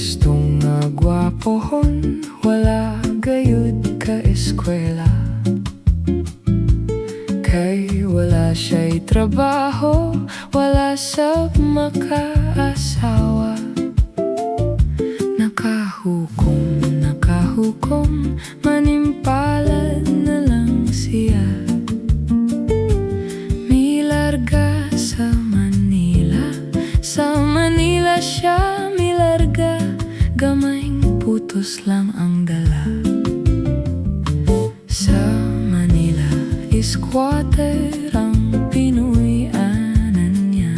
Gustong nga gwapohon, wala gayud ka eskwela. Kay wala siya'y trabaho, wala sab makaasawa. Nakahukom, manimpalad na lang siya. Milarga sa Manila siya milarga. Gamayng putos lang ang dala. Sa Manila squatter ang pinuyanan niya.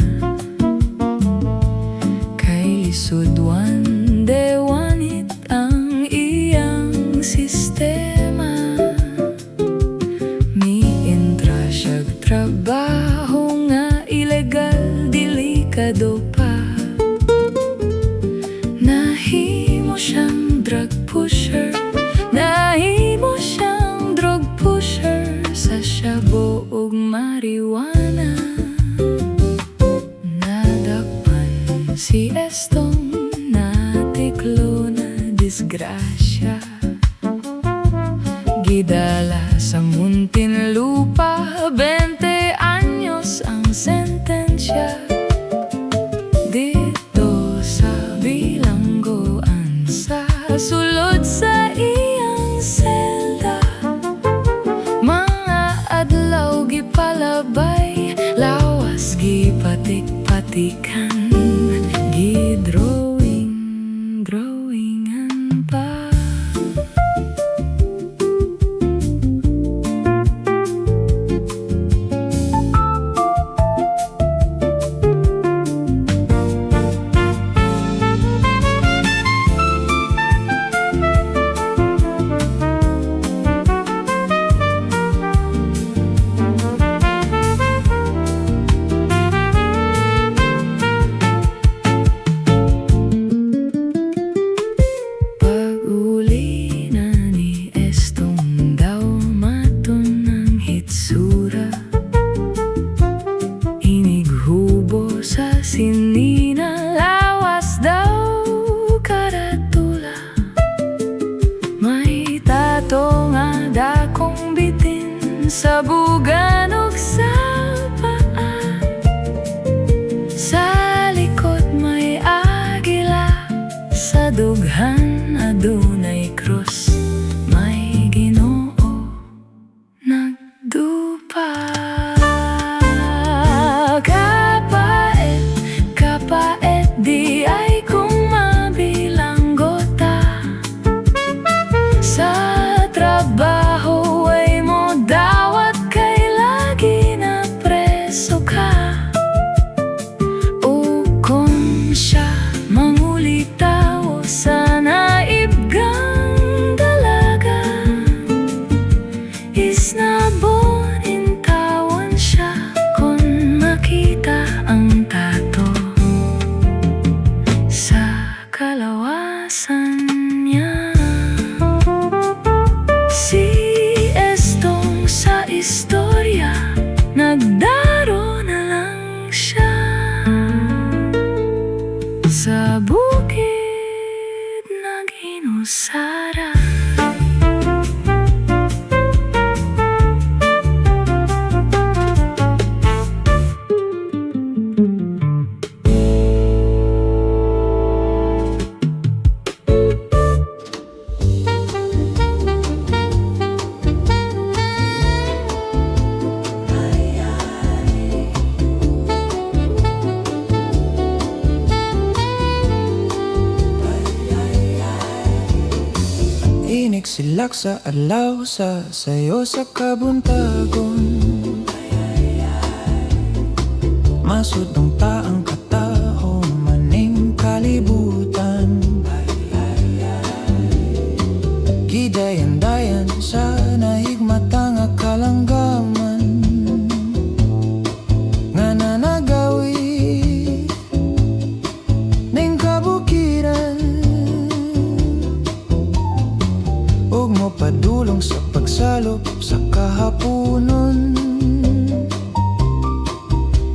Kay lisod wanit ang iyang sistema. Miintra siyag trabaho nga ilegal, delikado pa. Nahimo siyang drug pusher, nahimo siyang drug pusher sa shabu ug marijuana. Nadakpan si Estong natiklo na disgrasya. Gidala sa Muntinlupa, 20 anyos ang sentensya. Dito sa bilanggoan, sa sulod sa iyang selda, adlaw gipalabay, lawas gipatik-patikan, drawingan pa. Sinina, lawas daw karatula. May tato nga dakong bitin sa bugan ug sa paa. Sa likod may agila, sa dughan adunay cross. May Ginoo nagdupa. Di ay kung mabilanggota sa trabaho ay mo dawat kay lagi na preso ka. O kung siya mangulitaw sa naibgang dalaga, isnabonin tawan siya kung makita ang tato. Kalawasan niya si Estong sa istorya, nagdaro na lang siya sa bukid nag-inusara. Silak sa adlaw sa sayo sa kabuntagon. Masud ng taang kataho maning kalibutan. Gidayan-dayan sa nahigmata nga kalanggaman nga nanagawi ning kabukiran. Ug mo padulong sa pagsalop sa kahaponon,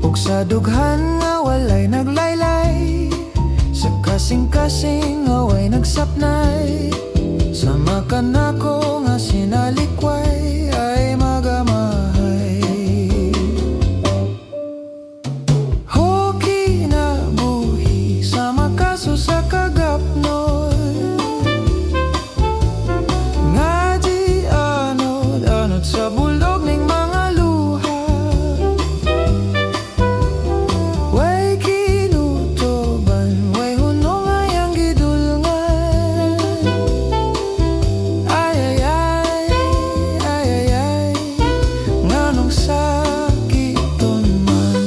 ug sa dughan nga walay naglaylay sa kasing-kasing away nagsapnay, sama ka na ko nga sinalikway ay magamahay. Ho kinabuhi sama kaso sa kagapnon, nga di anod-anod sa bulog ning mga luha. Way kinutoban, way hunong ayang gidulngan. Ay ay ay, ay ay ay, nganong sakiton man.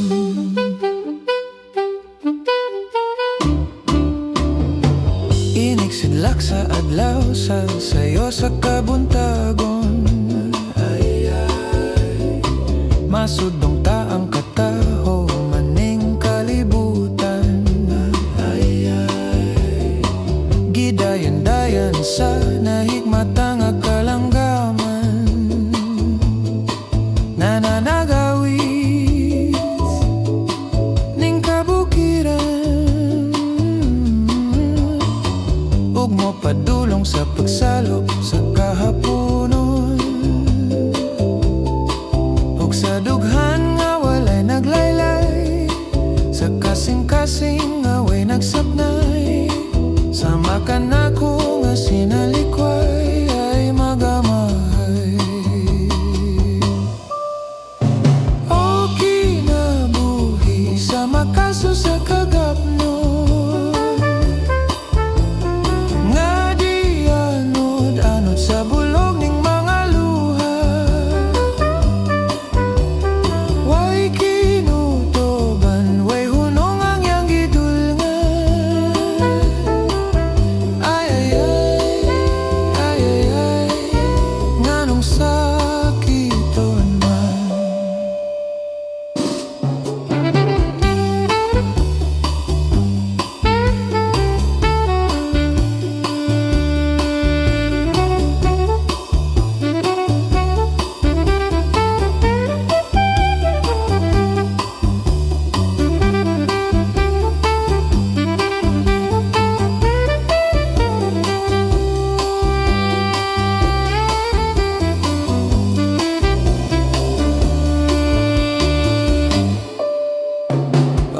Iniksidlak sa adlaw sa sayo sa kabuntagon. Ay ay, masudong ta ang kataho maning kalibutan. Ay ay, gidayan-dayan sa nahigmata nga kalanggaman. Nananagawis ning kabukiran, ug mo padulong sa pagsalop sa kahaponon. Ug sa dughan nga walay naglaylay, sa kasing-kasing nga way nagsapnay, sama ka na ko nga sinalikway ay magamahay. O kinabuhi sama kaso sa kagapnon, nga di anod-anod sa bulog ning mga luha. Way kinutoban, way hunong ang yang gidulngan. Ay ay ay, ay ay ay, nganong sakiton man.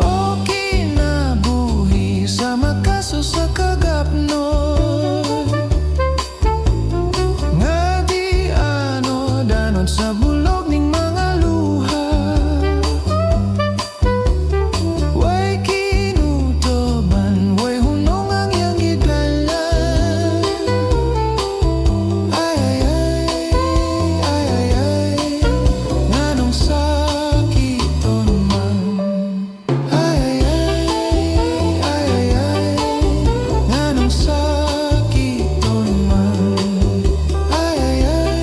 O kinabuhi sama kaso sa kagapnon, nga di anod-anod sa bulog ning mga luha. Way kinutoban, way hunong ang yang gidlalan. Ay ay ay, ay ay ay, nganong sakiton man. Ay ay ay, ay ay ay, nganong sakiton man. Ay ay ay,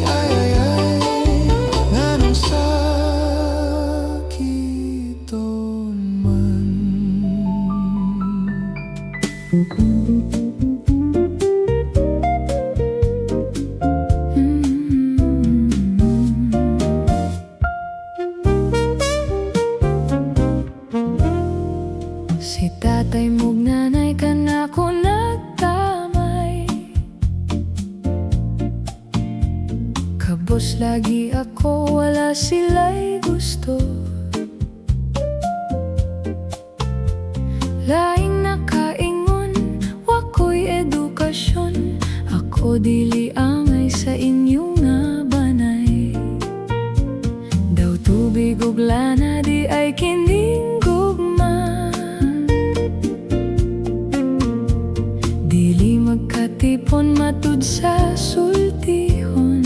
ay ay ay, nganong sakiton man. Si tatay mo'g nanay ka na ko nagtamay, kabos lagi ako, wala sila'y gusto. Laing nakaingon, wako'y edukasyon, ako dili angay sa inyo nga banay. Daw tubig ug lana di ay kining gugma, dili magkatipon matud sa sultihon.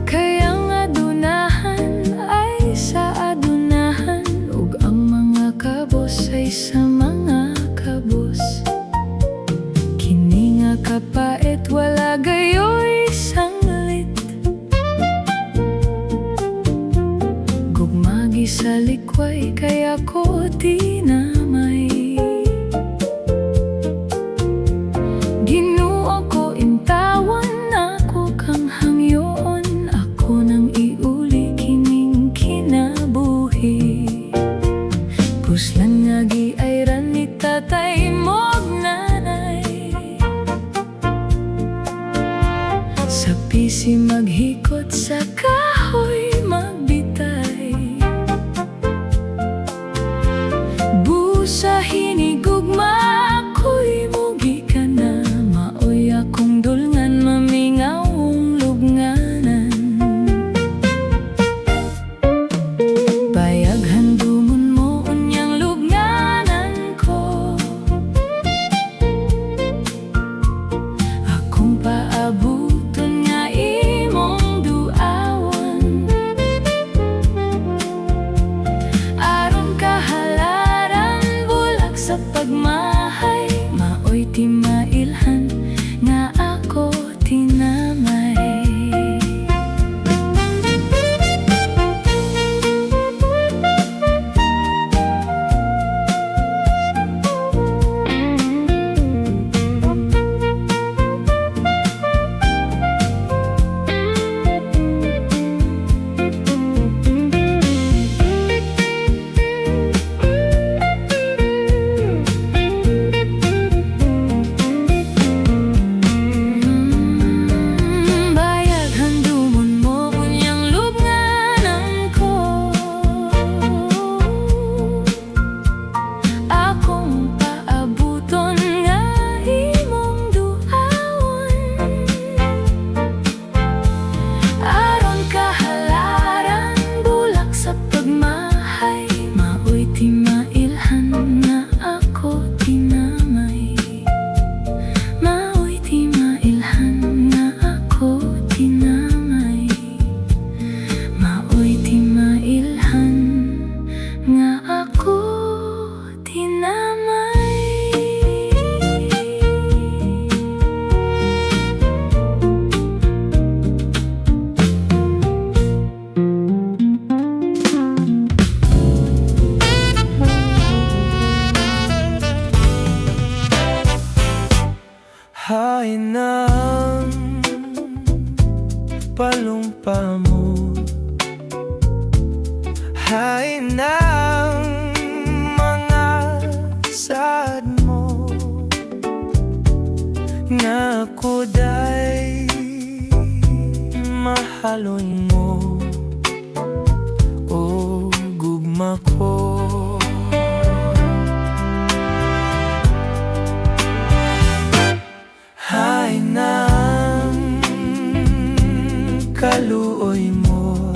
Kaya nga adunahan ay sa adunahan, ug ang mga kabos ay sa mga kabos. Kini nga kapait wala gayoy sanglit, gugmagi sa likway kaya ko tinamay. Ginoo ko intawan ako kang hangyoon, ako nang iuli kining kinabuhi. Pus nagiayran ni tatay mo'g nanay. Sa pisi maghikot, sa kahoy magbitay. Busa hinigugma ako'y mugi ka na. Maoy akong dulngan mamingawong lubnganan. Bayag handumon mo unyang lubnganan ko. Akong paabuton nga imong duawan. Aron kahalaran bulag sa pagmahay. Maoy ti mailhan nga ako tinamay. Bayag handumon mo unyang lubnganan ko. Akong paabuton nga imong duawan. Aron kahalaran bulag sa pagmahay. Maoy ti mailhan nga ako tinamay. Maoy ti mailhan nga ako tinamay. Maoy ti mailhan nga ako tinamay. Hay ng palumpa mo, hay ng mga sad mo, nga ako day mahalon mo, o gugma ko. Hay ng kaluoy mo,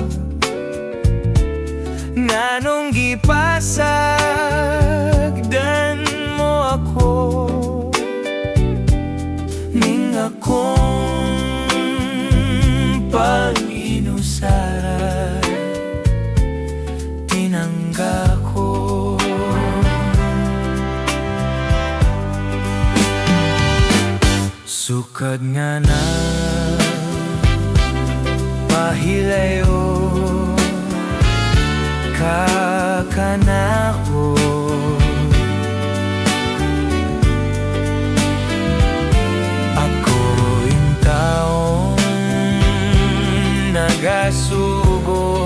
nganong gipasagdan mo ako, ning akong pag-inusara tinangga ko. Sukad nga na pahilayo kakanako, ako yung taong nagasugo.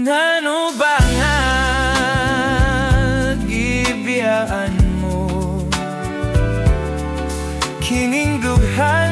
Nano ba nga gibiyaan mo, kining dughan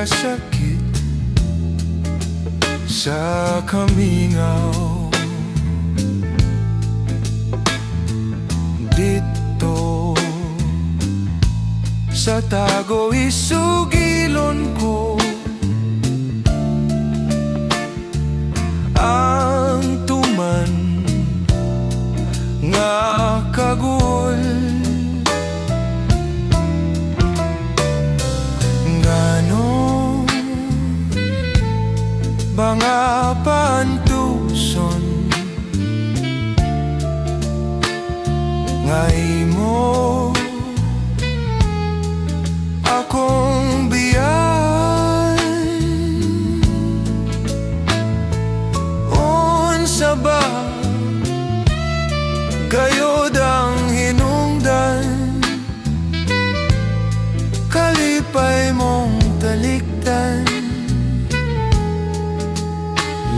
kasakit sa kamingaw. Dito sa tago isugilon ko ang tuman nga kagul. Ngano mga pantuson nga imo akong biyan. Unsa ba gayod ang hinungdan, kalipay mong talikdan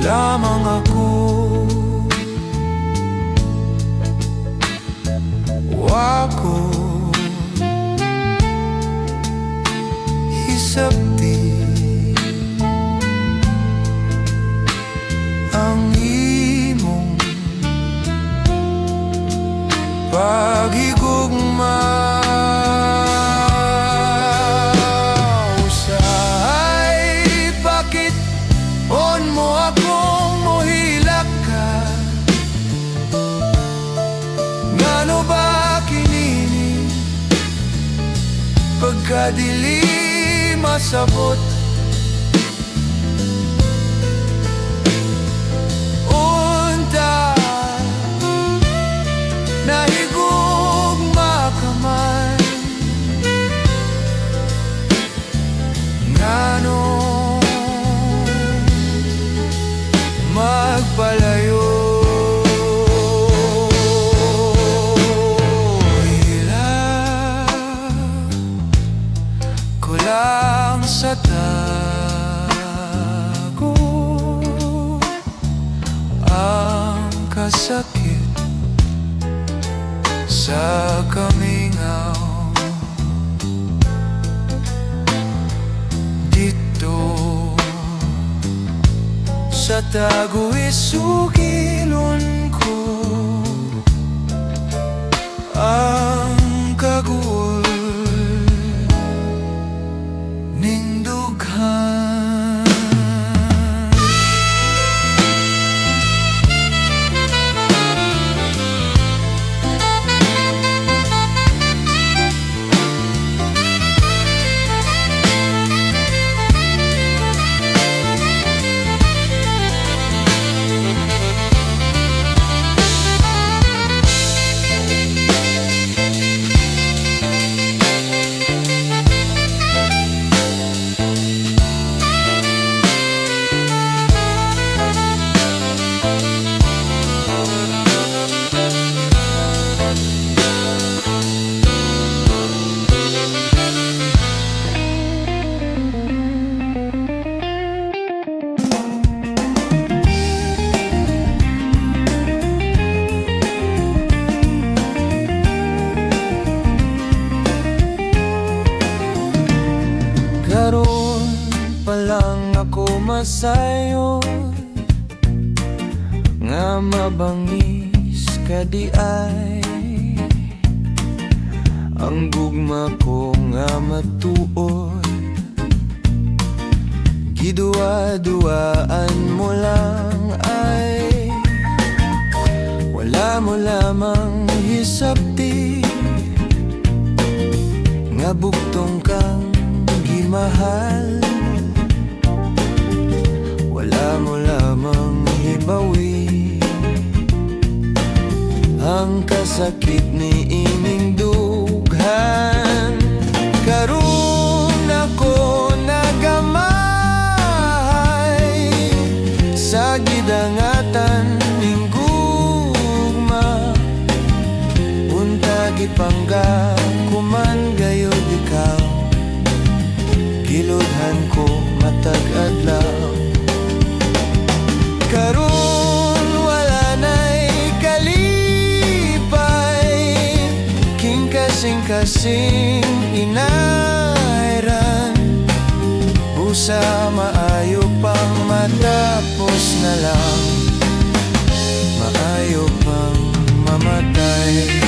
lamang ako. Wako hisapti ang imong paghigugma. Usahay bakit on mo akong mohilak ka? Ngano ba kinini pagkadili masabot? Unta nahigugma ka man, ngano magpalayo? Kulang sa tago ang kasakit sa kamingaw. Dito sa tago isugilon ko ang kagul ning dughan. Karon pa lang ako masayon nga mabangis ka di ay ang gugma ko nga matuod. Giduwa-duwaan mo lang ay wala mo lamang hisapti nga bugtong kang mahal. Wala mo lamang hibawi ang kasakit ni ining dughan. Karon ako nagamay sa gidangatan ning gugma. Unta gipangga kuman gayod ikaw, giludhan ko matag adlaw. Karon wala na'y kalipay, king kasing inayran. Busa maayo pang matapos na lang, maayo pang mamatay.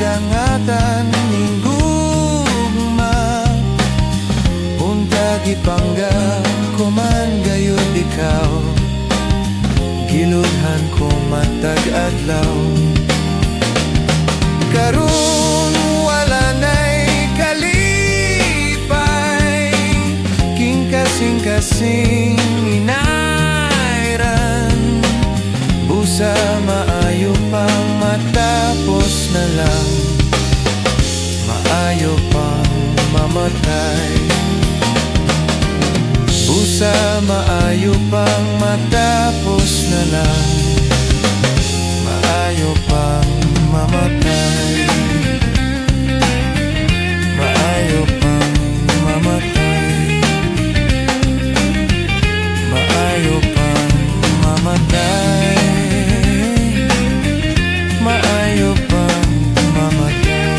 Dangatan ning gugma, unta gipangga ko man gayud ikaw, giludhan ko matag adlaw. Karon wala na'y kalipay, king kasing-kasing inayran. Busa maayo pang matapos na lang, maayo pang mamatay. Busa maayo pang matapos na lang, maayo pang mamatay. Maayo pang mamatay. Maayo pang mamatay. Maayo pang mamatay.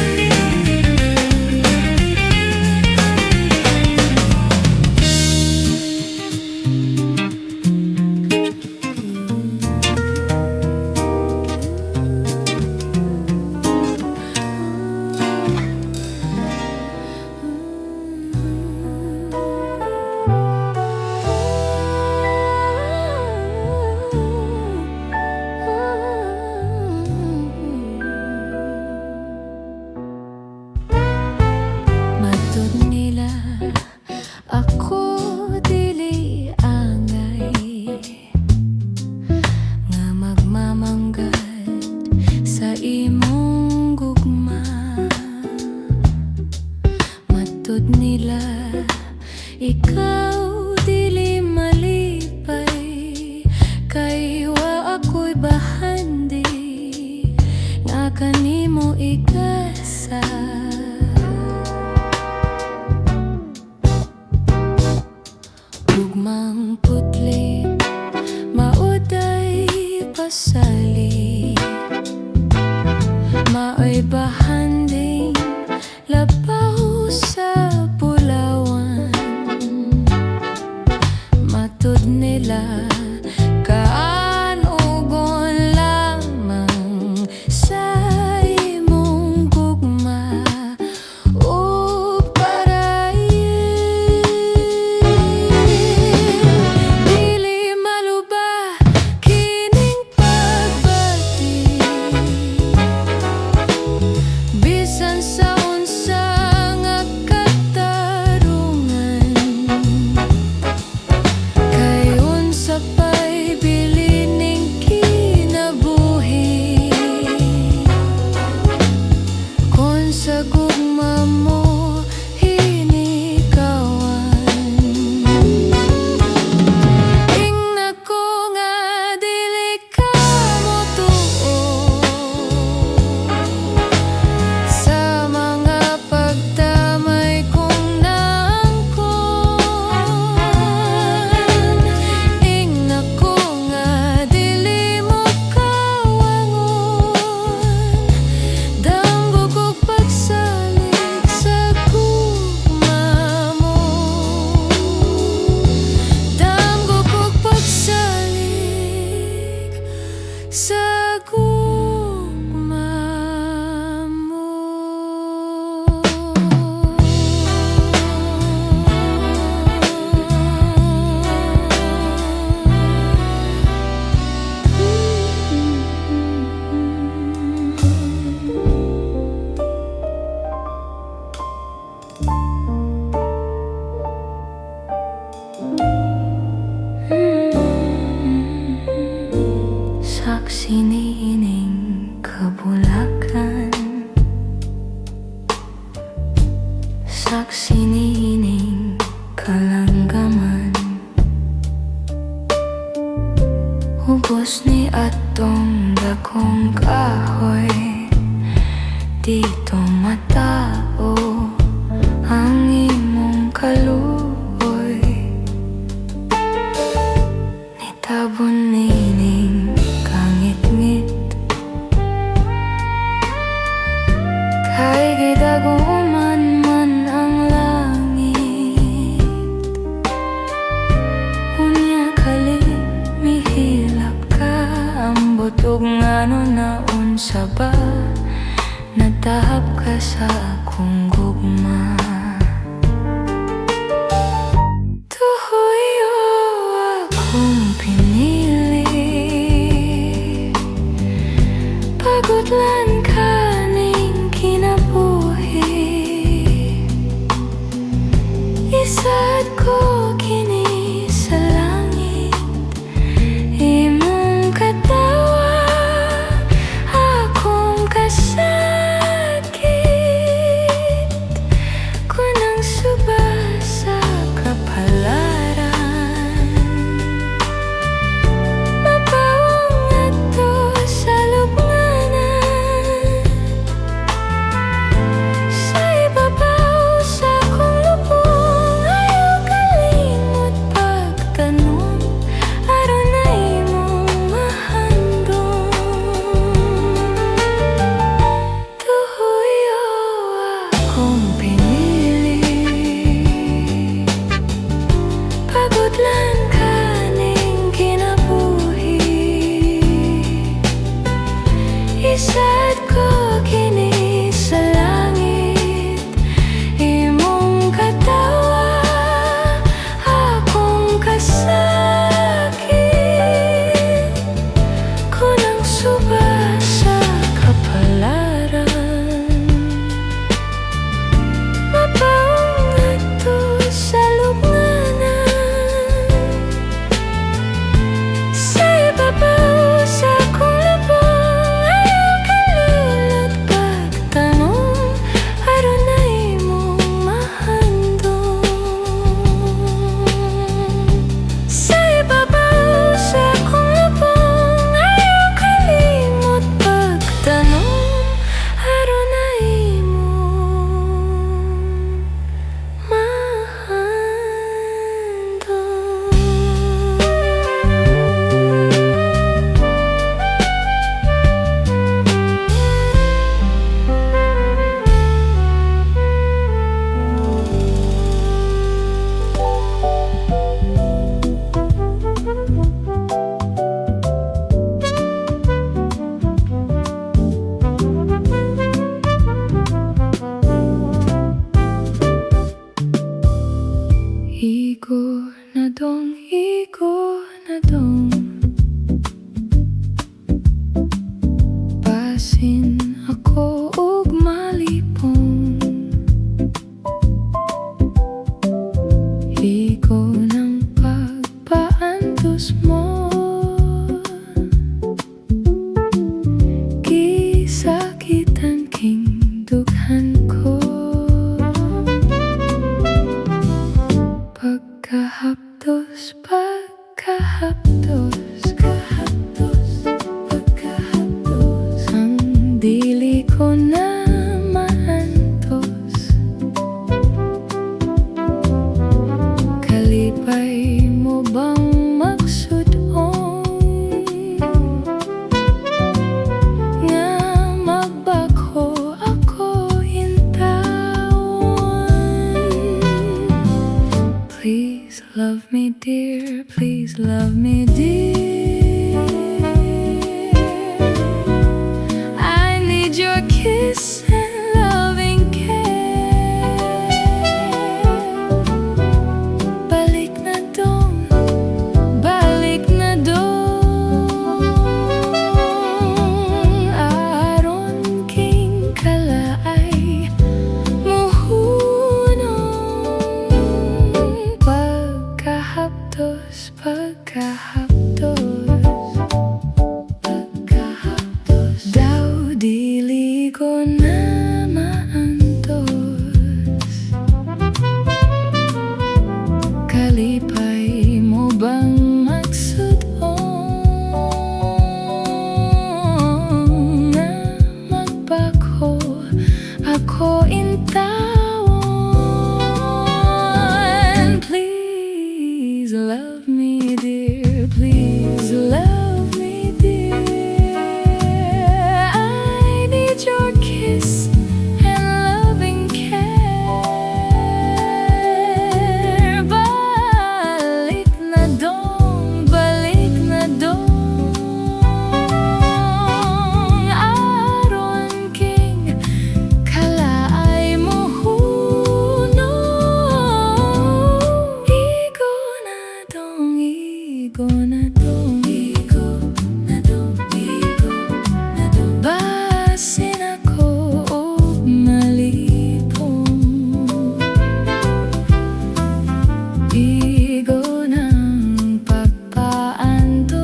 Ikaw dili malipay, kay wa ako'y bahandi, nga kanimo igasa. Ugmang putli, mauday pasali, maoy bahanding labaw sa nila kaanugon lamang sa imong gugma o parayin. Dili maluba kining pagbati, bisan sa unsa nga katarungan. Sapay bilining kinabuhi, kung sa gugma mo hinikawan. Ingna ko nga dili ka mo tuo sa mga pagdamay kong naangkon. Sa gugma mo. Saksi niining kabulakan. Ubos ni atong dakong kahoy, dito matao ang imong kaluoy. Nitabon nining kangit-ngit, kay gidaguman man ang langit. Unya kali mihilap ka, ambot ug ngano naon sa ba, natahap ka sa akong gugma. Tuhoy-o akong pinili, pagudlan ka ning kinabuhi. Isad ko kini sa langit, imong katawa, akong kasakit. Kunang suba sa kapalaran, mapawong ato sa lubnganan.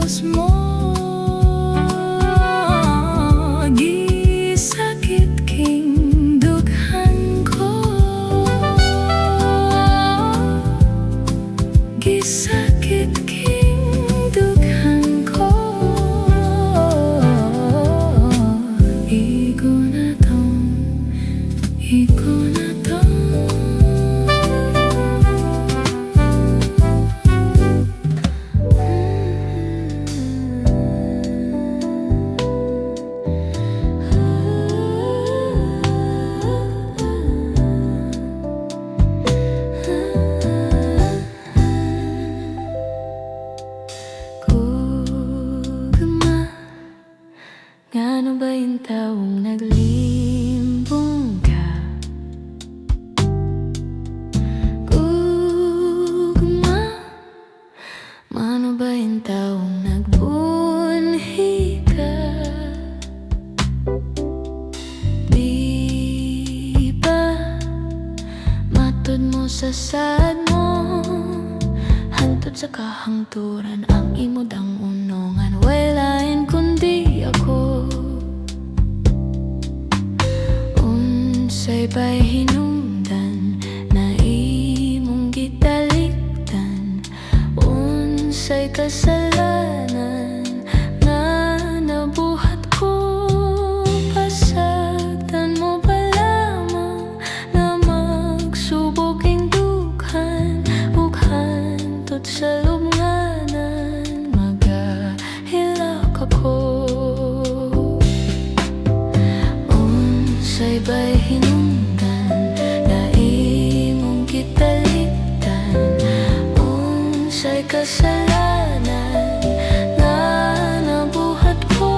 pulos mo. Gisakit king dughan ko. Gisakit king dughan ko. Iko na tong, iko na tong. Ngano ba yung taong naglimbong ka? Gugma, mano ba yung taong nagbunhi ka? Di ba matod mo sa sad mo? Hantod sa kahangturan ang imodang unongan. Walain kundi ako. Unsay ba'y hinungdan na imong gitalikdan? Unsay kasalanan nga nabuhat ko? Pasagdan mo ba lamang na magsubok ing dughan ug hantod sa lubnganan? Magahilak ako. Unsay ba'y hinungdan na imong gitalikdan? Unsay kasalanan nga nabuhat ko?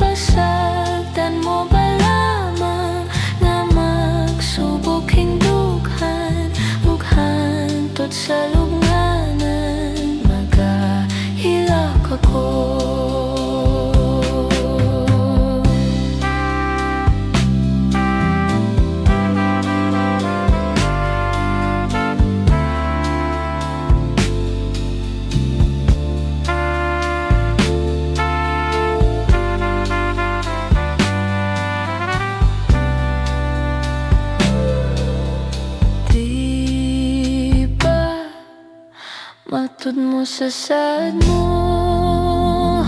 Pasagdan mo ba lamang na magsubok ing dughan ug hantod sa lubnganan? Magahilak ako. Matod mo sa sad mo,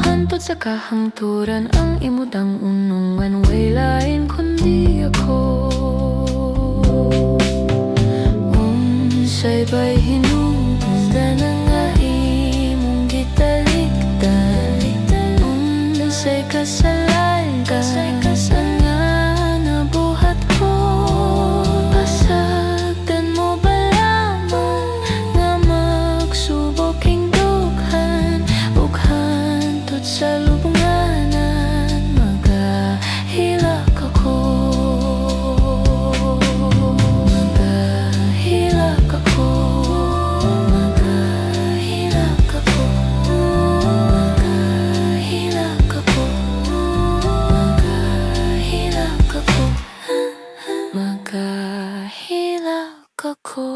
hantod sa kahangturan ang imodang unungan. Way lain kundi ako. Unsay ba'y hinungdan nga imong gitalikdan? Unsay kasalanan nga nabuhat ko? Pasagdan mo ba lamang nga magsubok ing dughan ug hantod sa lubnganan? Magahilak ako. Magahilak ako. Magahilak ako. Magahilak ako. Magahilak ako. Magahilak ako.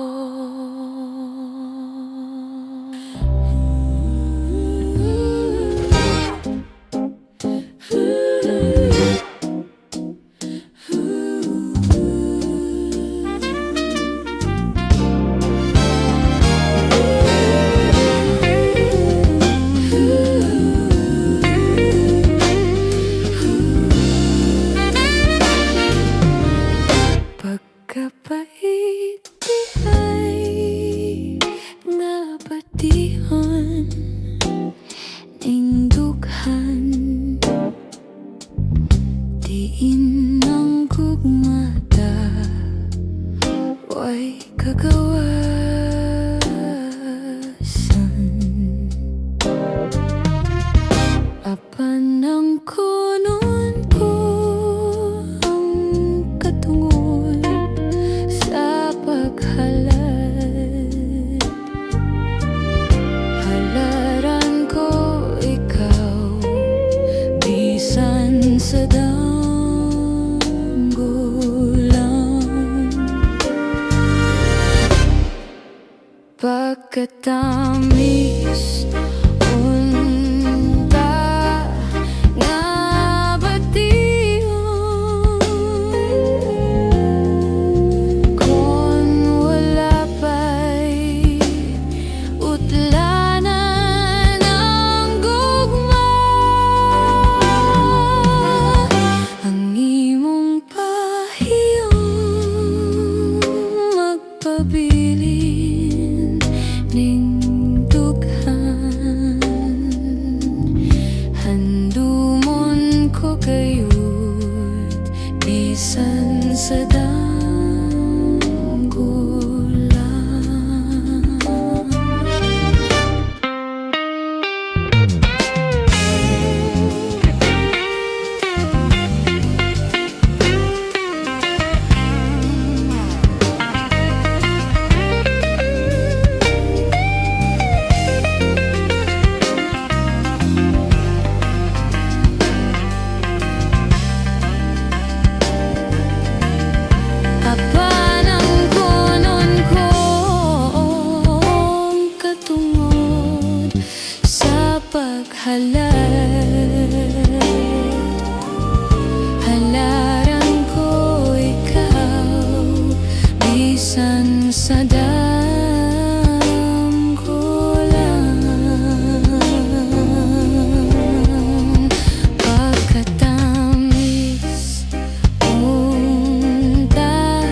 Pagkapait di ay nga batihan ning dughan. Diin ang gugmata way kagawasan. Apan ang kunon ko ang katungod sa paghalad. Halaran ko ikaw bisan sa danggulan. Pagkatamis kayu't bisan sa danggulan. Tapan ang punon kong katungod sa paghalay. Halaran ko ikaw bisan sa danggulan. Pagkatamis unta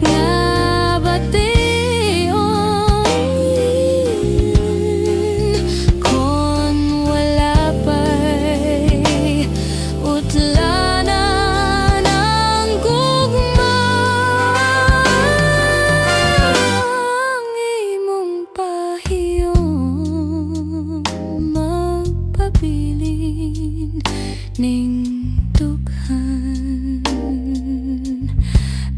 nga bation, kon wala pa'y utlanan ang gugma. Ang imong pahiyon magpabilin ning dughan.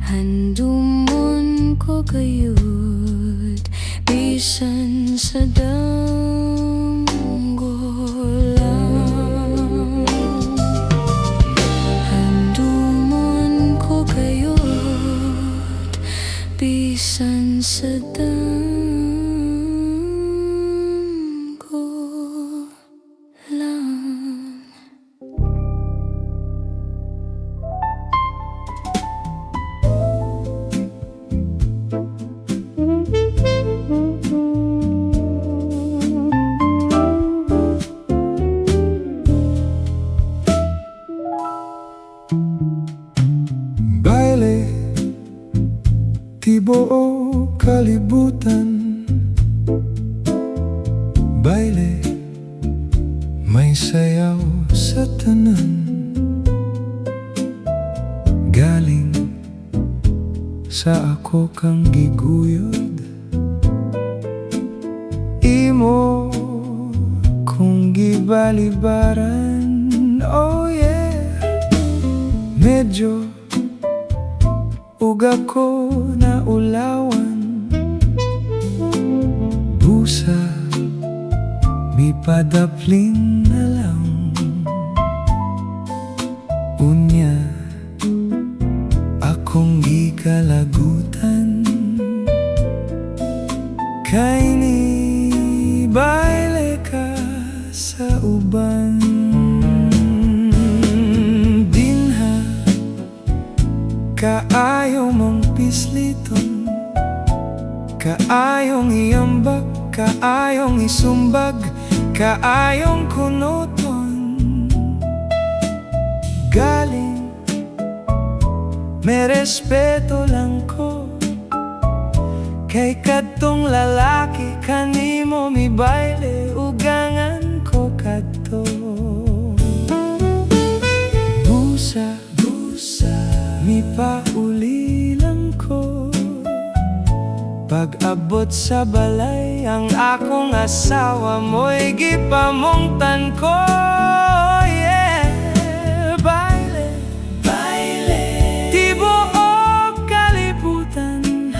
Handumon ko kayu't bisan sa danggulan. Handumon ko kayu't bisan sa danggulan. Baile, tibuo kalibutan. Baile, may sayaw sa tanan. Galing sa ako kang giguyod. Imo kung gibalibaran. Oh yeah, medyo uga ko na ulawan. Busa mi padapling na lang. Unya akong gikalagutan. Kay ni baile ka sa uban. Dinha kaayo mong pisliton. Kaayong iambak, kaayong isumbag, kaayong kunuton. Galing, may respeto lang ko. Kay kadtong lalaki kanimo mi baile, ugangan ko kadto. Busa, mi pauli lang ko. Pag-abot sa balay, ang akong asawa mo'y gipamungtan ko. Yeah, baile, tibuok kalibutan.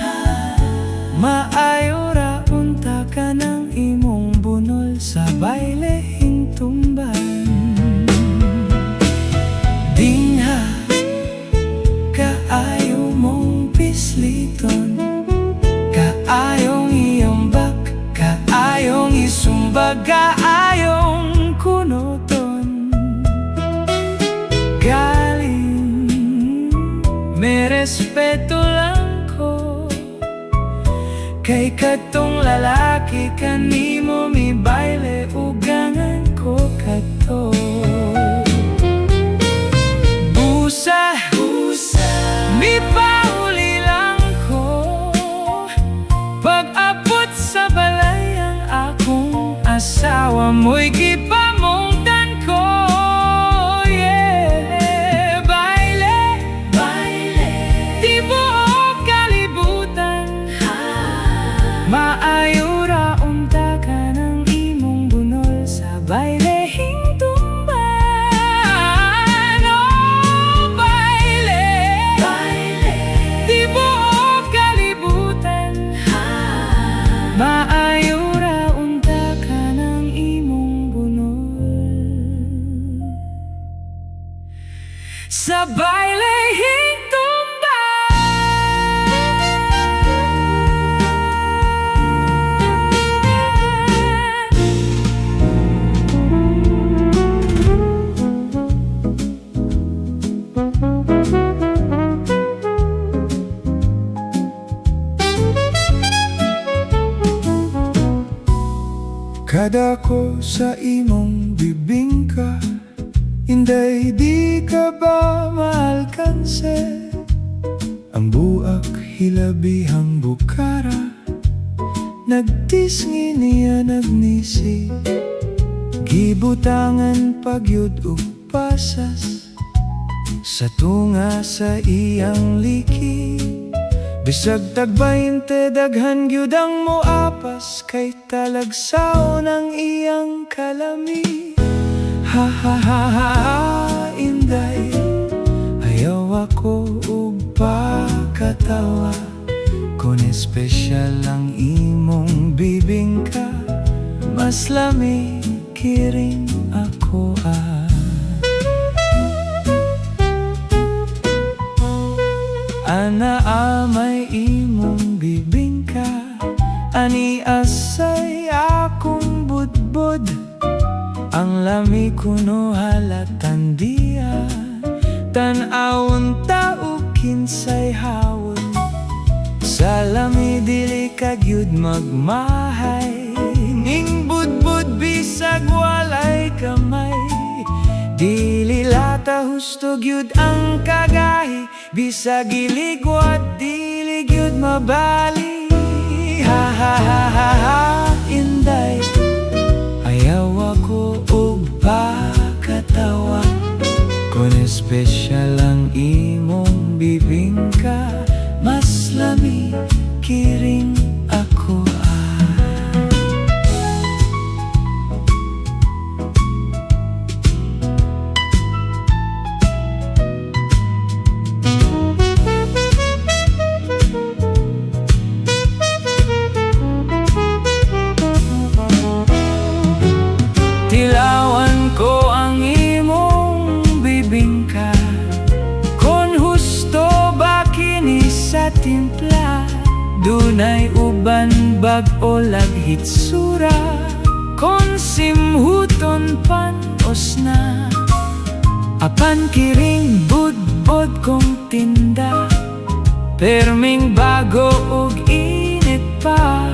Maayo ra unta ka ng imong bunol sa baile hintumban. Dinha kaayo mong pisliton. Kaayong iambak, kaayong isumbag, kaayong kunuton. Galing, may respeto lang ko. Kay kadtong lalaki kanimo mi baile, ugangan ko kadto. Busa, mi pauli lang ko. Pag-abot sa balay, ang akong asawa mo'y gipamungtan ko. Yeah, sa bailehing tumba. Kada ko sa imong bibingka, inday di ka ba maalkanse? Ang buak hilabihang bukara, nagtisngi niya nagnisi. Gibutangan pagyud ug pasas sa tunga sa iyang liki. Bisag tag-20 daghan gyud ang moapas, kay talagsaw ng iyang kalami. Ha ha ha ha, inday, ayaw ako ug pakatawa. Kung espesyal ang imong bibingka, mas lami kiring ako Ana amay imong bibingka, ani asay akong budbod. Ang lami kuno halatan diya, tan-awon tao kinsay hawon. Sa lami dili kagyud magmahay, ning budbod bisag walay kamay. Dili lata husto gyud ang kagahi, bisag iligwat dili gyud mabali. Ha ha ha ha ha, inday, ayaw ako og pakatawa. Kung espesyal ang imong bibingka, mas lami kiring ako Tilawan ko ang imong bibingka, kon husto ba kini sa timpla. Dunay uban bag-o laghitsura, kon simhuton panos na. Apan kiring budbod kong tinda, perming bago ug init pa.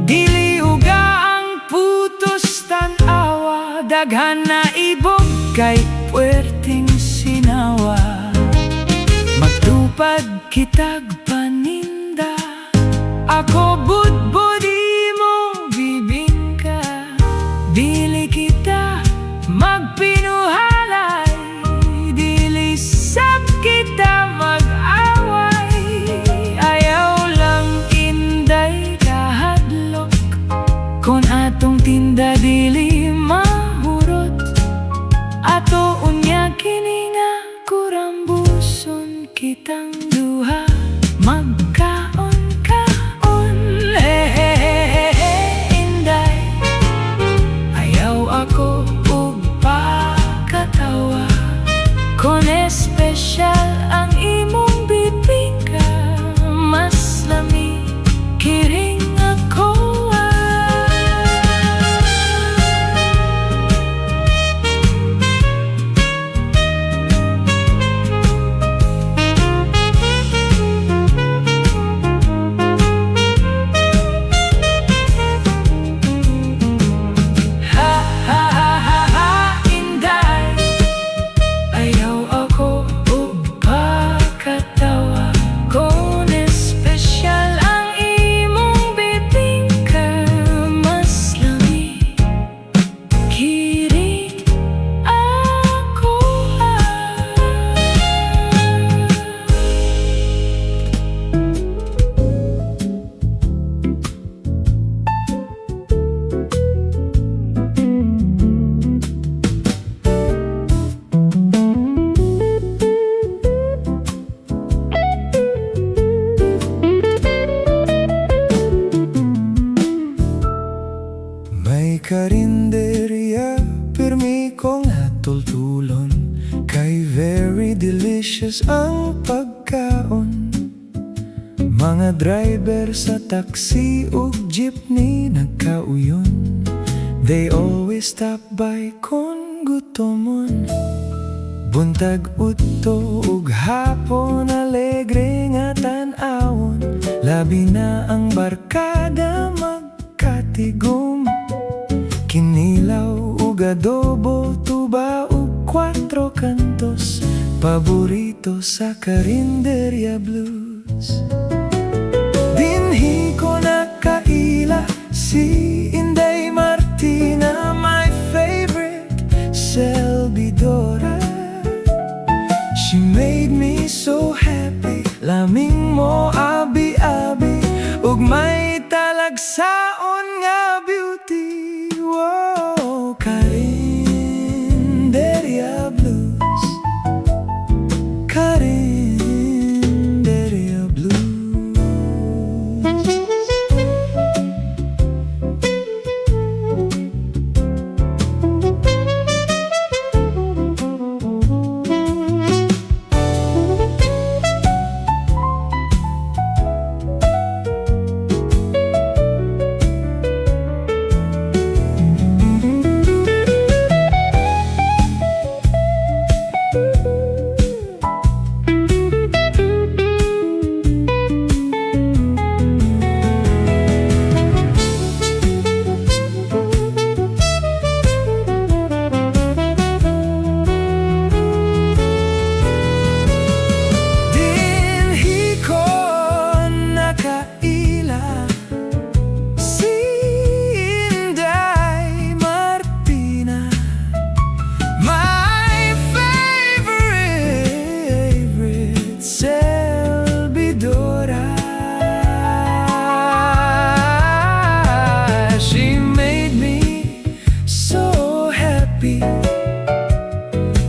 Dili uga ang putos tan-awa, daghan na ibog kay puwerteng sinawa. Magtupad kitag paninda, ako budbod imong bibingka. Dili kita magpinuhalay, dili sab kita mag-away. Ayaw lang inday kahadlok, kon atong tinda dili mahurot. Ato unya kini nga kurambuson, kitang duha magkaon-kaon. Inday, ayaw ako ug pakatawa. delicious ang pagkaon. Mga driver sa taxi ug jeepney nagkauyon. They always stop by kung gutomon. Buntag udto ug hapon alegre nga tan-awon. Labi na ang barkada magkatigom. Kinilaw ug adobo, tuba ug 4 kantos. Paborito sa Karinderya Blues. Dinhi ko nakaila si Inday Martina, my favorite selbidora. She made me so happy. Laming mo abi-abi ug may talagsaon nga beauty. Wow, Karinderya Blues, Karinderya Blues.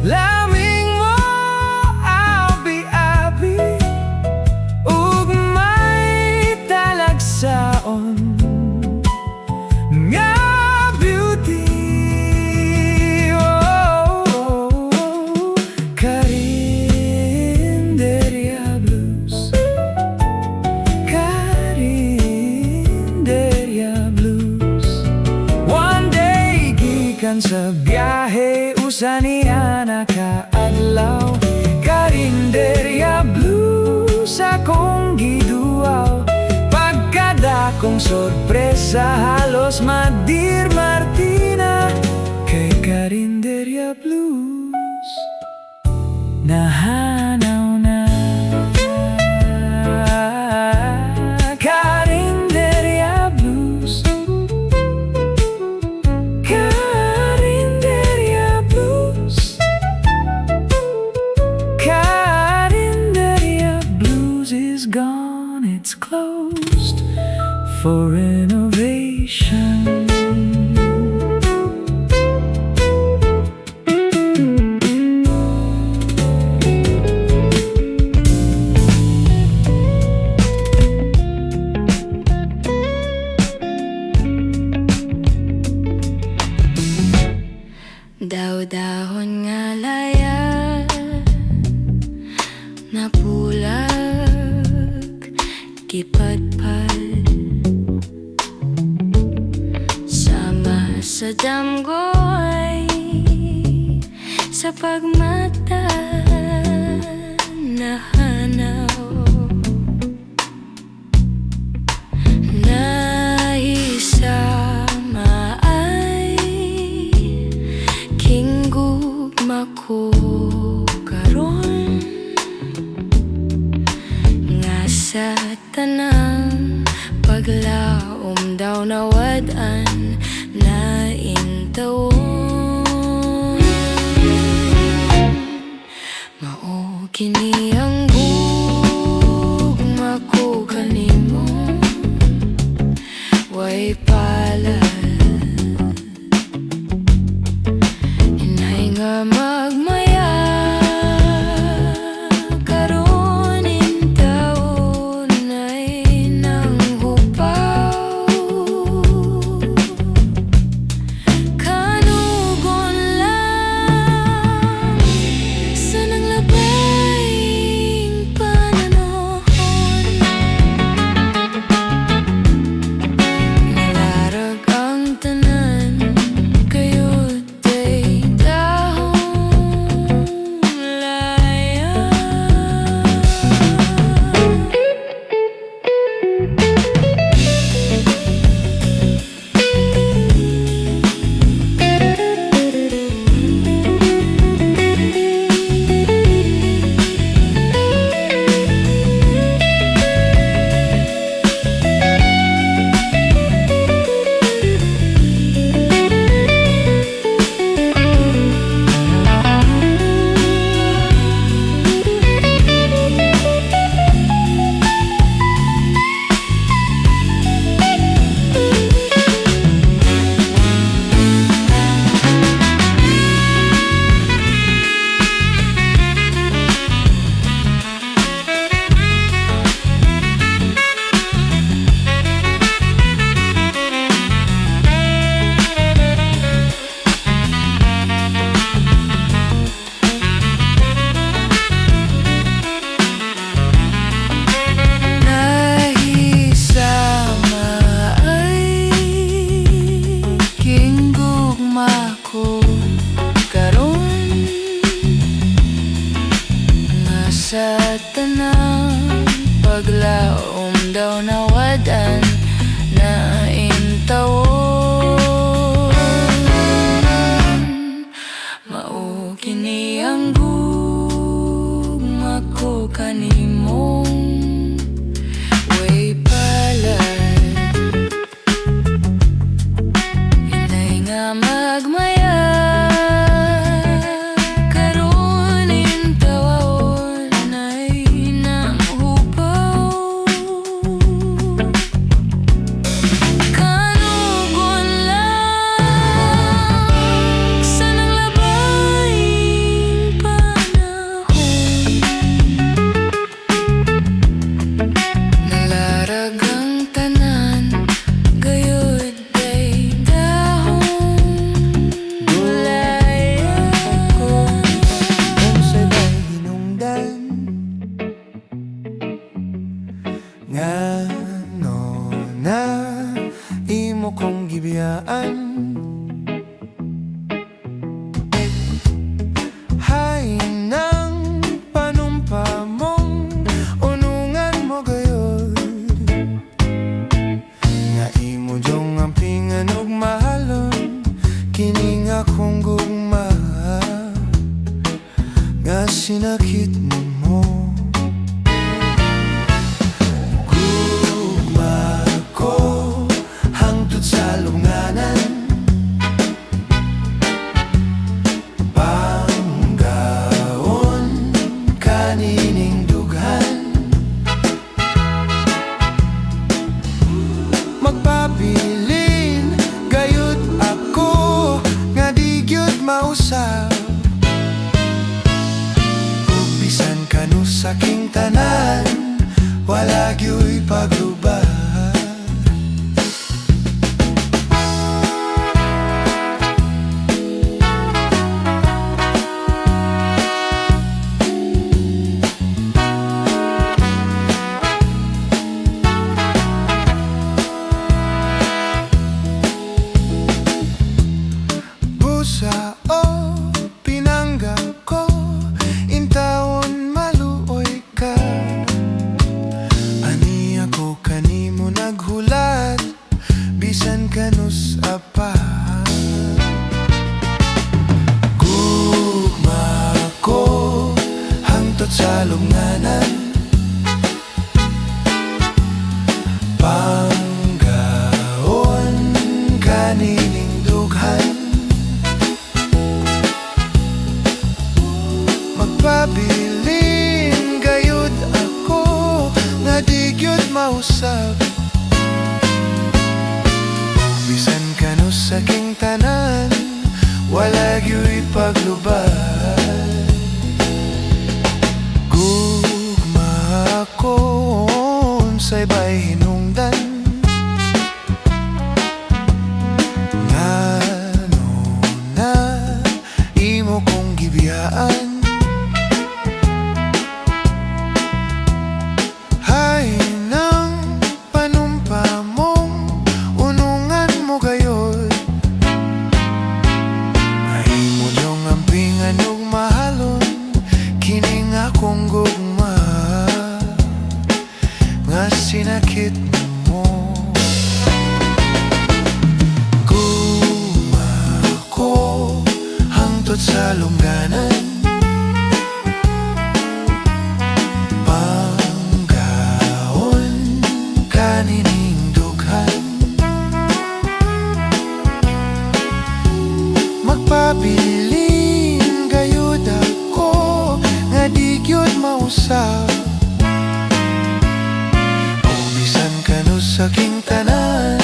Laming mo abi-abi ug may talagsaon nga beauty. Oh, Karinderya Blues, Karinderya Blues. One day gikan sa biyahe usaniya nakaadlaw. Karinderya Blues akong giduaw. Pagkadakong sorpresa halos madir Martina. Kay Karinderya Blues nahanaw na. Karinderya Blues, Karinderya Blues, Karinderya Blues is gone, it's closed for renovation. Daw-dahon nga laya napulag gipadpad sama sa damgoy sa pagmata nahanaw. Nahisama ay kinggugma ko karon nga sa tanang paglaom daw nawad-an na intawon. Mao kini ang gugma ko kanimo, way palad inay nga magmaya karon intawon ay nang hupaw. Kanugon lang sa nang labay daw nawadan na intawon. Mao kini ang gugma ko kanimong way palad. Inay nga magmaya karon intawon ay namhupaw. Kanugon lang sa nanglabayng panahon, nalarag ang tanan gayud day dahon. Gulay ako Kung sabay hinungdan nga no na imo kong gibiyaan. Hay nang panumpa mong unungan mo gayod, nga imo jong ang pingan ug mahalon kini nga kong gugma nga sinakit mo. Gugma ko hangtod sa lunganan, panggaon kanining dughan, magpabilin gayud ako nga di gyud mausab. Ug bisan kanu saking tanan wala gyud paglubad. Busa o pinangga ko intawon maluoy ka. Ani ako kanimo naghulat bisan kanus apa. Gugma ko hangtod sa lunganan, panggaon kanining dughan, magpabilin gayud ako nga di gyud mausab. Bisan kanu saking tanan wala gyud paglubad. Gugma ko unsay bay hinungdan nga no na imo kong gibiyaan. Hay nang panumpa mong unungan mo gayod, ay mo diyong ampingan ug mahalon kini nga kong gugma nga sinakit mo. Gugma ko hangtod sa lungganan, panggaon kanining dughan, magpabilin gayud ako nga di gyud mausab. O bisan kanu saking tanan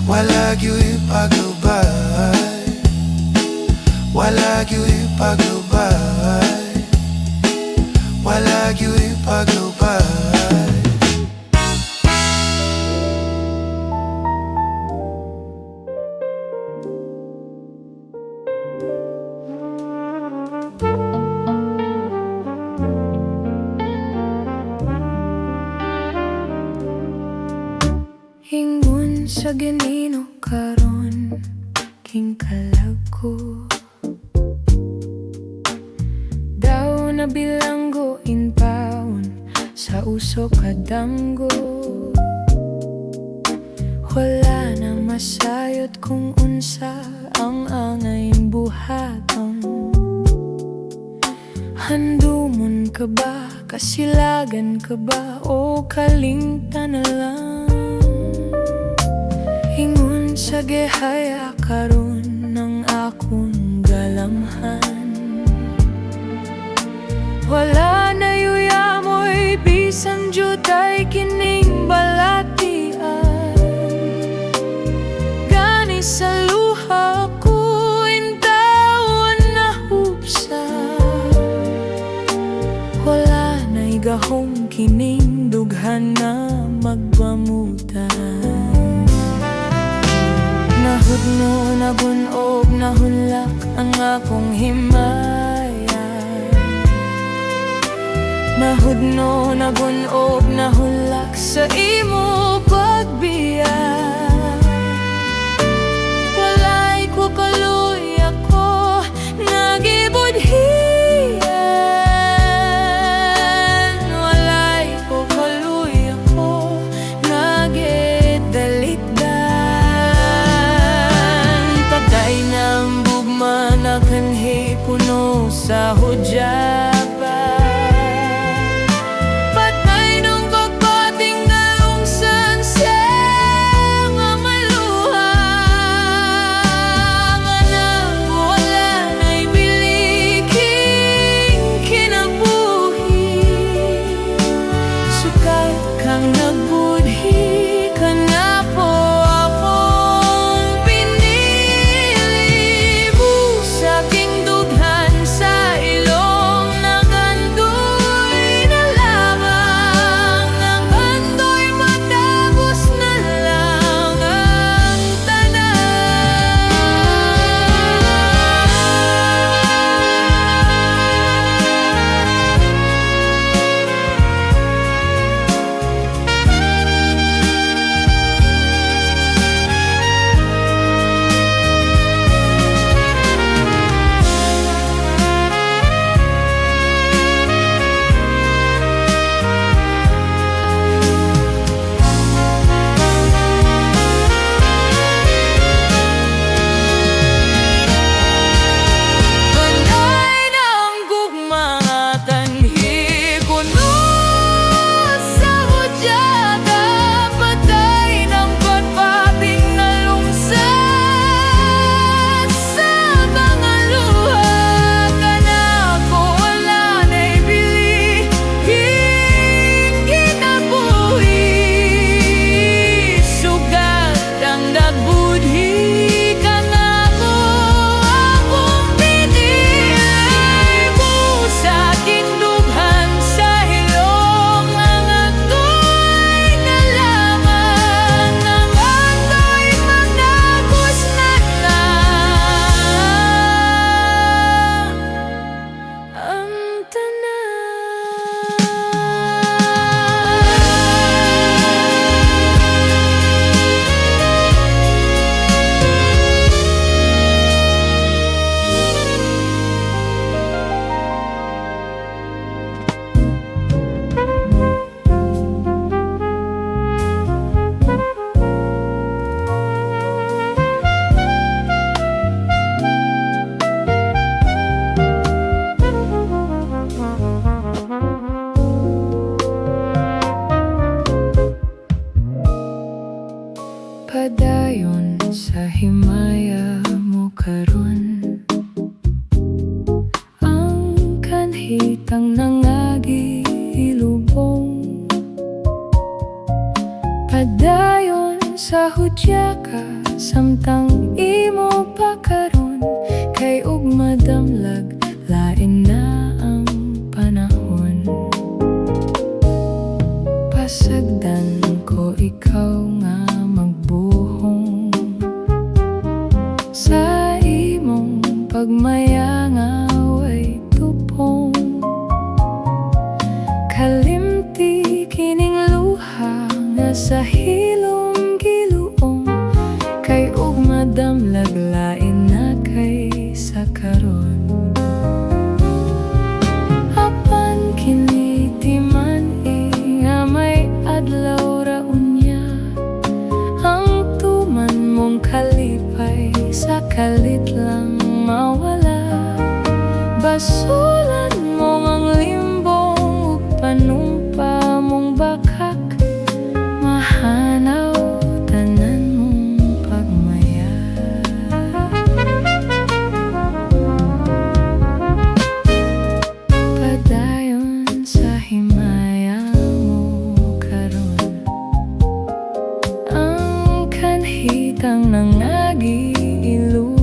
wala gyud paglubad. Wala gyud paglubad. Wala gyud paglubad. Hingun sa ginino karon king kalago, daw na bilanggo in paon sa uso kadanggo. Wala na masayot kung unsa ang angayin buhaton. Handumon ka ba, kasilagan ka ba, o kalingtan na lang? Ingon sa gihaya karon ng akong galamhan. Wala na yuyamoy, bisan jutay kining balatian. Gani sa luha ko, intawan na hupsa. Wala na'y gahong kining dughan na magbamutan. Nahudno, nagunog, nahulak ang akong himaya. Nahudno, nagunog, nahulak sa imo pagbiya. Walay ko kaluy ako, nagibudhiyan. Walay ko kaluy ako, nagidalikdan. Patay ng bugma na kanhi puno sa hudyaba. Padayon sa himaya mo karon, ang kanhitang nangagi ilubong. Padayon sa hudya ka, samtang imo pa karon, kay ug madamlag lain na ang panahon. Pasagdan ko ikaw nga magbuhong sa imong pagmayanga way tupong. Kalimti kining luha nga sa hilom giluong, kay ug madamlag lain na kay sa karon. Apan kini timan nga may adlaw ra unya, ang kalit lang mawala. Basulan mo ang limbong, panumpa mong bakak, mahanaw tanan mong pagmaya. Padayon sa himaya mo karon, ang kanhitang nang nagiilubong.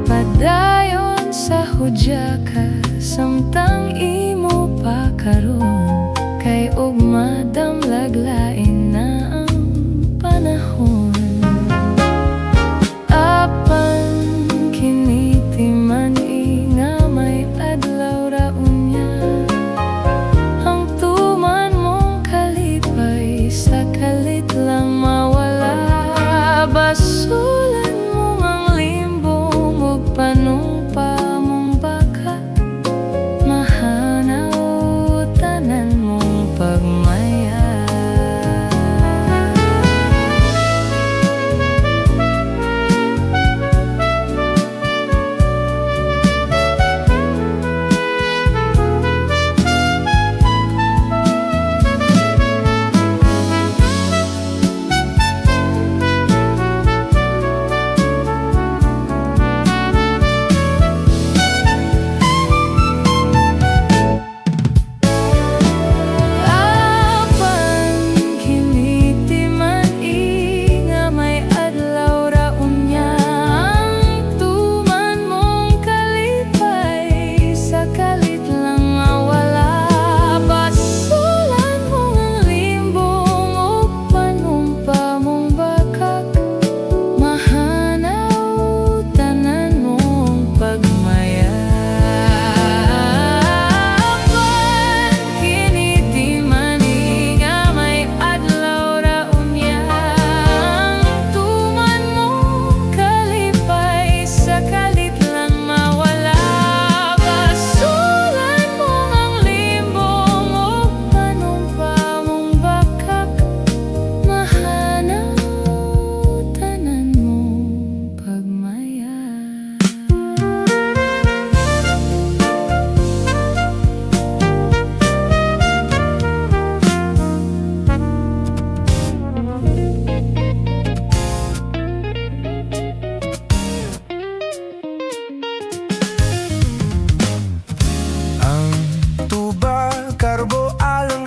Padayon sa hudya ka, samtang imo pa karon, kay ugma damlaglain na ang panahon. Apan kiniti man nga may adlaw ra unya, ang tuman mong kalipay sa kalit lang mawala. Basulan mo ang limbong ug panumpa mong bakak, mahanaw tanan mong pagmaya.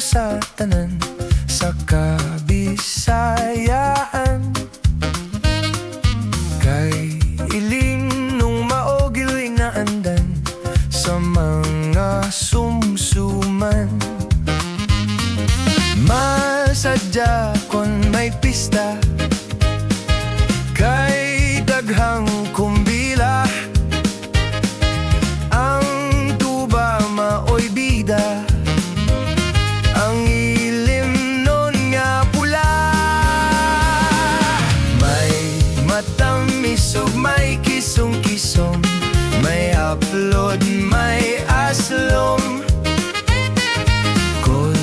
Sa tanan sa kabisayaan, kay iling nung maogiloy na andan sa mga sumsuman. Masadya kon may pista, kay daghang kumbila, ang tuba maoy bida, ang ilim nun nga pula. May matamis ug may kisong-kisong, may upload, may aslom. Kung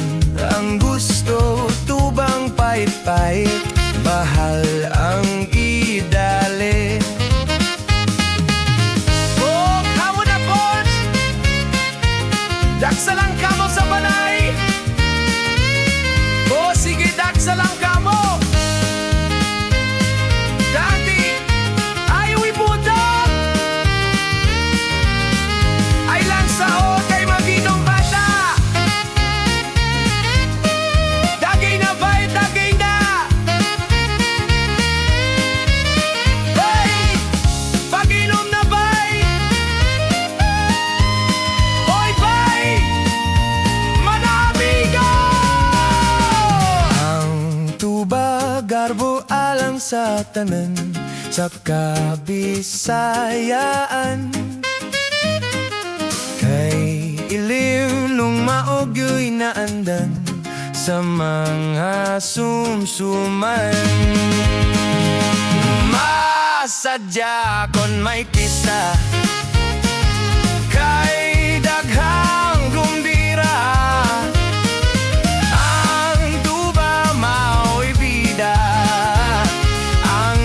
ang gusto tubang pait-pait, bahal ang idali. Oh, kamo na chords, daksa lang kamo sa balay. O sige, daksa lang kamo. Dati ayaw ibutan, ay lang sao kay maginong bata. Dagay na ba'y dagay na. Hey, paginom na ba'y. Oy ba'y, manamigo. Garbo alang sa tanan sa kabisayaan, kay ilim nung maogyo'y naandan sa mga sumsuman. Masadya kon may pista, kay daghang gumbira, ang tuba mao'y bida, ang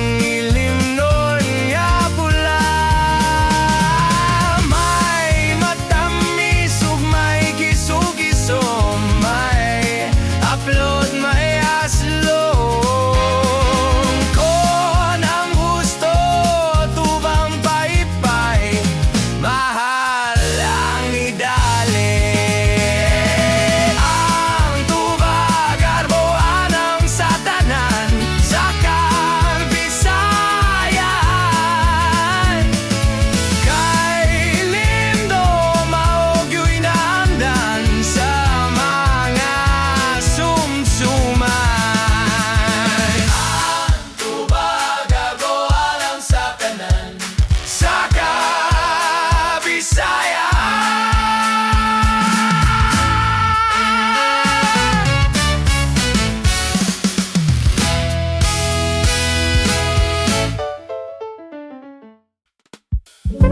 Nahigugma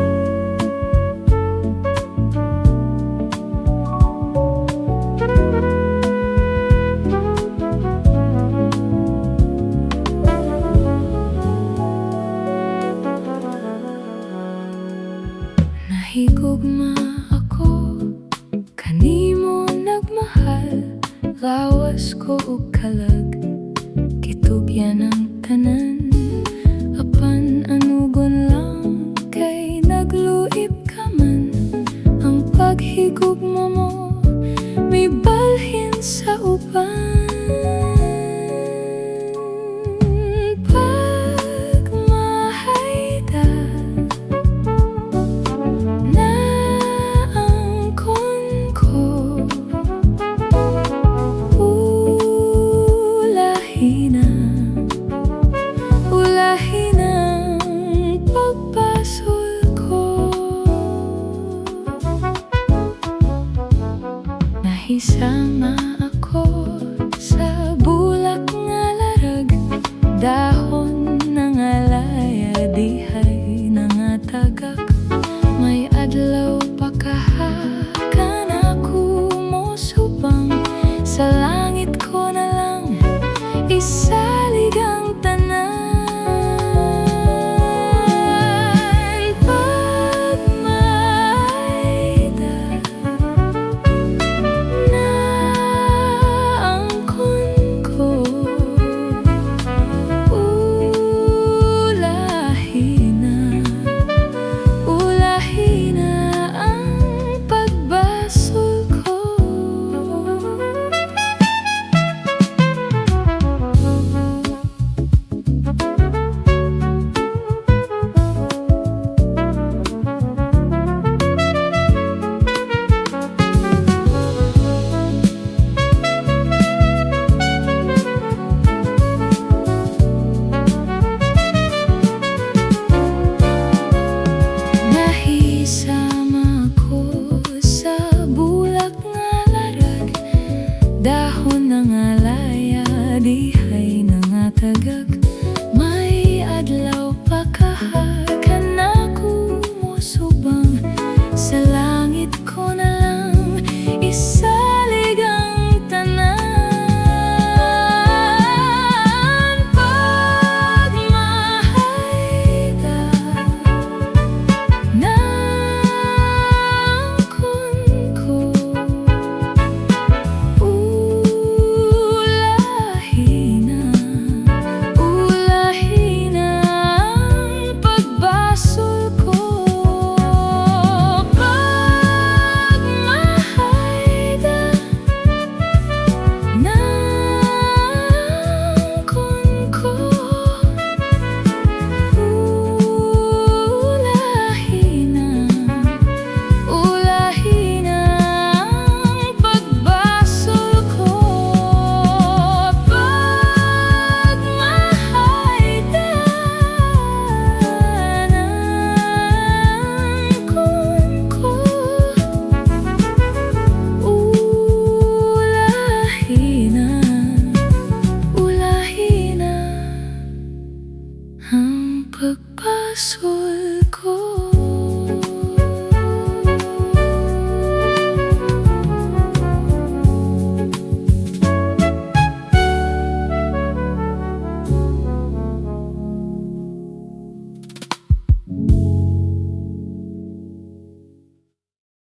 ako, kanimo nagmahal, lawas ko ug kalag, kitugyan ng